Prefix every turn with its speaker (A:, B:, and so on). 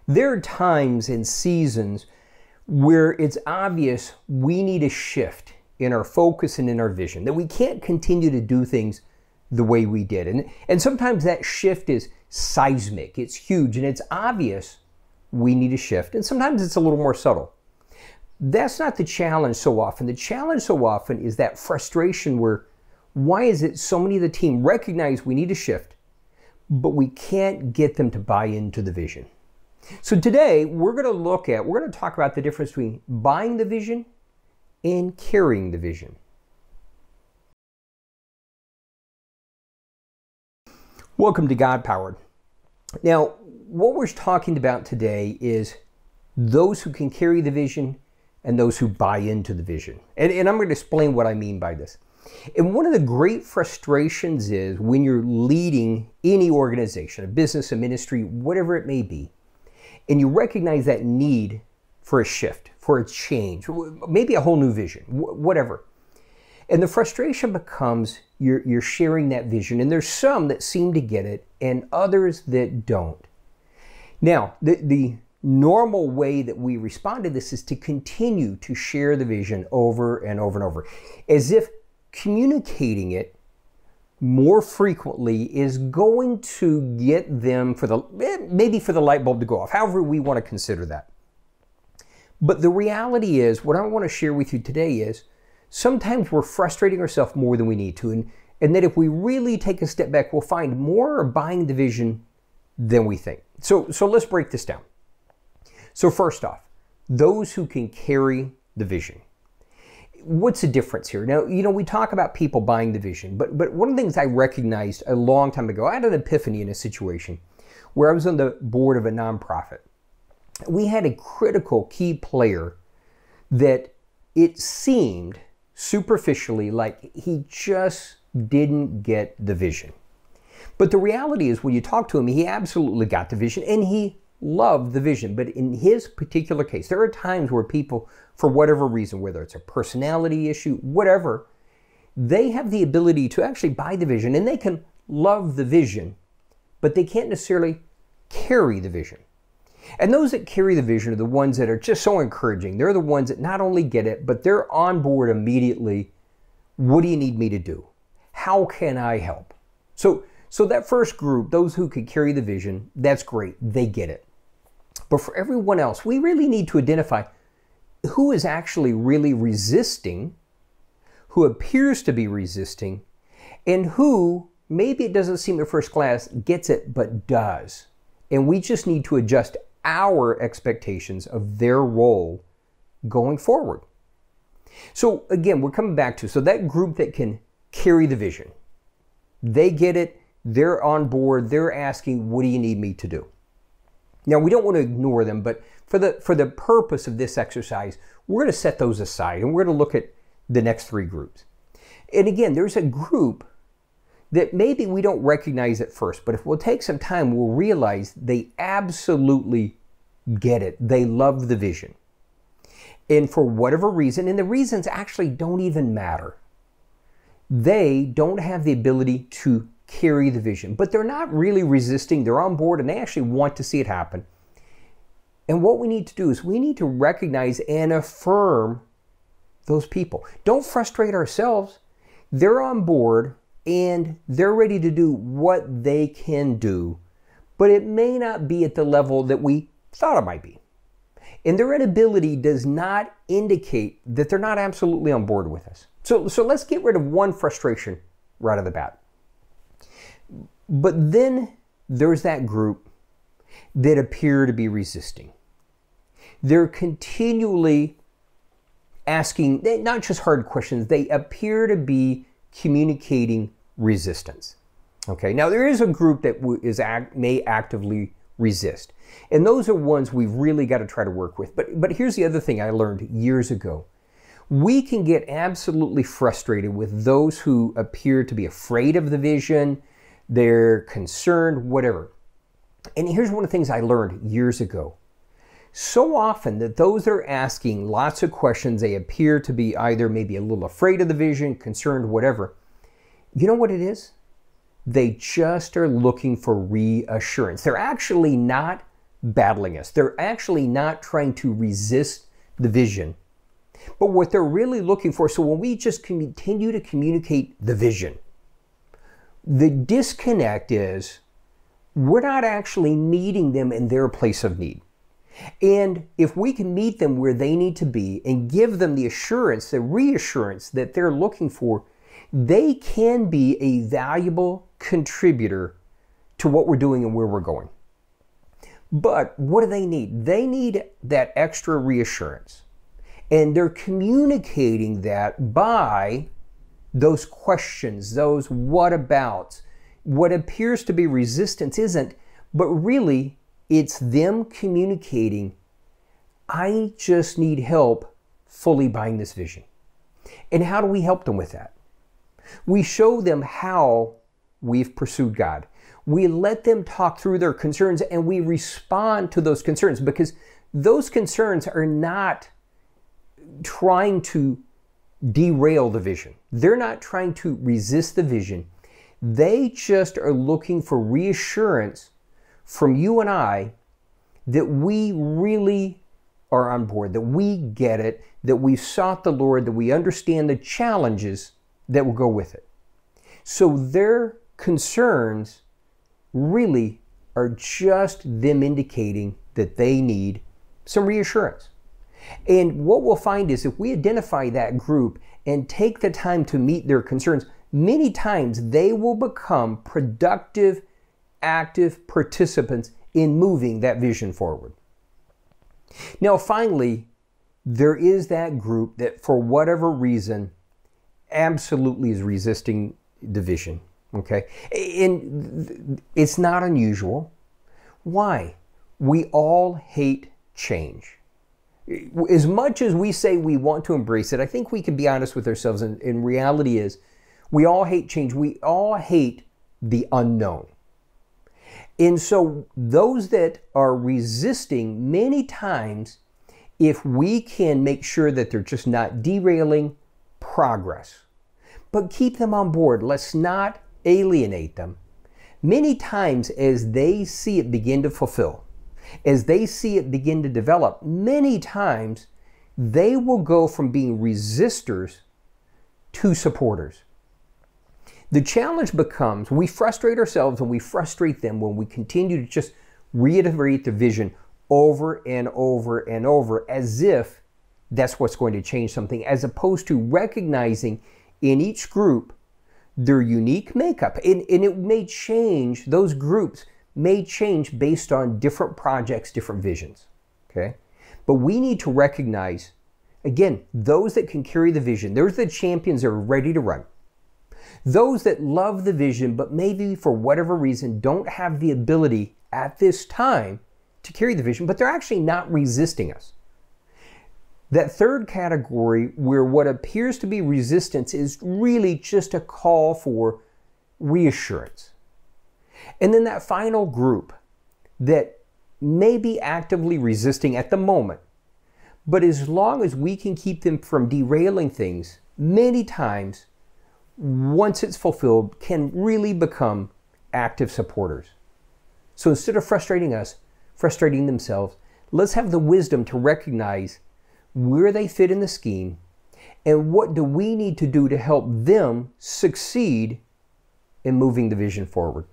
A: There are times and seasons where it's obvious we need a shift in our focus and in our vision, that we can't continue to do things the way we did. And sometimes that shift is seismic, it's huge, and it's obvious we need a shift. And sometimes it's a little more subtle. That's not the challenge so often. The challenge so often is that frustration where, why is it so many of the team recognize we need a shift, but we can't get them to buy into the vision? So today we're going to talk about the difference between buying the vision and carrying the vision. Welcome to God Powered. Now, what we're talking about today is those who can carry the vision and those who buy into the vision. And I'm going to explain what I mean by this. And one of the great frustrations is when you're leading any organization, a business, a ministry, whatever it may be, and you recognize that need for a shift, for a change, maybe a whole new vision, whatever. And the frustration becomes you're sharing that vision, and there's some that seem to get it and others that don't. Now, the normal way that we respond to this is to continue to share the vision over and over and over, as if communicating it more frequently is going to get them maybe for the light bulb to go off, however we want to consider that. But the reality is, what I want to share with you today is, sometimes we're frustrating ourselves more than we need to, and that if we really take a step back, we'll find more are buying the vision than we think. So let's break this down. So first off, those who can carry the vision. What's the difference here? Now, we talk about people buying the vision, but one of the things I recognized a long time ago, I had an epiphany in a situation where I was on the board of a nonprofit. We had a critical key player that it seemed superficially like he just didn't get the vision. But the reality is, when you talk to him, he absolutely got the vision and he loved the vision. But in his particular case, there are times where people, for whatever reason, whether it's a personality issue, whatever, they have the ability to actually buy the vision and they can love the vision, but they can't necessarily carry the vision. And those that carry the vision are the ones that are just so encouraging. They're the ones that not only get it, but they're on board immediately. What do you need me to do? How can I help? So that first group, those who could carry the vision, that's great. They get it. But for everyone else, we really need to identify who is actually really resisting, who appears to be resisting, and who, maybe it doesn't seem at first glance, gets it, but does. And we just need to adjust our expectations of their role going forward. So again, we're coming back to, so that group that can carry the vision, they get it, they're on board, they're asking, what do you need me to do? Now, we don't want to ignore them, but for the purpose of this exercise, we're going to set those aside and we're going to look at the next three groups. And again, there's a group that maybe we don't recognize at first, but if we'll take some time, we'll realize they absolutely get it. They love the vision. And for whatever reason, and the reasons actually don't even matter, they don't have the ability to carry the vision, but they're not really resisting. They're on board and they actually want to see it happen. And what we need to do is we need to recognize and affirm those people. Don't frustrate ourselves. They're on board and they're ready to do what they can do, but it may not be at the level that we thought it might be. And their inability does not indicate that they're not absolutely on board with us. So let's get rid of one frustration right off the bat. But then there's that group that appear to be resisting. They're continually asking, not just hard questions, they appear to be communicating resistance. Okay, now there is a group that may actively resist. And those are ones we've really got to try to work with. But here's the other thing I learned years ago. We can get absolutely frustrated with those who appear to be afraid of the vision, they're concerned, whatever. And here's one of the things I learned years ago. So often that those that are asking lots of questions, they appear to be either maybe a little afraid of the vision, concerned, whatever. You know what it is? They just are looking for reassurance. They're actually not battling us. They're actually not trying to resist the vision, but what they're really looking for. So when we just continue to communicate the vision, the disconnect is we're not actually meeting them in their place of need. And if we can meet them where they need to be and give them the assurance, the reassurance that they're looking for, they can be a valuable contributor to what we're doing and where we're going. But what do they need? They need that extra reassurance. And they're communicating that by those questions, those what-abouts. What appears to be resistance isn't, but really it's them communicating, I just need help fully buying this vision. And how do we help them with that? We show them how we've pursued God. We let them talk through their concerns and we respond to those concerns, because those concerns are not trying to derail the vision. They're not trying to resist the vision. They just are looking for reassurance from you and I that we really are on board, that we get it, that we've sought the Lord, that we understand the challenges that will go with it. So their concerns really are just them indicating that they need some reassurance. And what we'll find is if we identify that group and take the time to meet their concerns, many times they will become productive, active participants in moving that vision forward. Now, finally, there is that group that for whatever reason absolutely is resisting the vision. Okay? And it's not unusual. Why? We all hate change. As much as we say we want to embrace it, I think we can be honest with ourselves, and reality is we all hate change. We all hate the unknown. And so those that are resisting, many times, if we can make sure that they're just not derailing progress, but keep them on board, let's not alienate them. Many times as they see it begin to fulfill, as they see it begin to develop, many times they will go from being resistors to supporters. The challenge becomes we frustrate ourselves and we frustrate them when we continue to just reiterate the vision over and over and over as if that's what's going to change something, as opposed to recognizing in each group their unique makeup. And it may change, those groups may change based on different projects, different visions. Okay? But we need to recognize, again, those that can carry the vision. There's the champions that are ready to run. Those that love the vision, but maybe for whatever reason don't have the ability at this time to carry the vision, but they're actually not resisting us. That third category, where what appears to be resistance is really just a call for reassurance. And then that final group that may be actively resisting at the moment, but as long as we can keep them from derailing things, many times, once it's fulfilled, can really become active supporters. So instead of frustrating us, frustrating themselves, let's have the wisdom to recognize where they fit in the scheme and what do we need to do to help them succeed in moving the vision forward.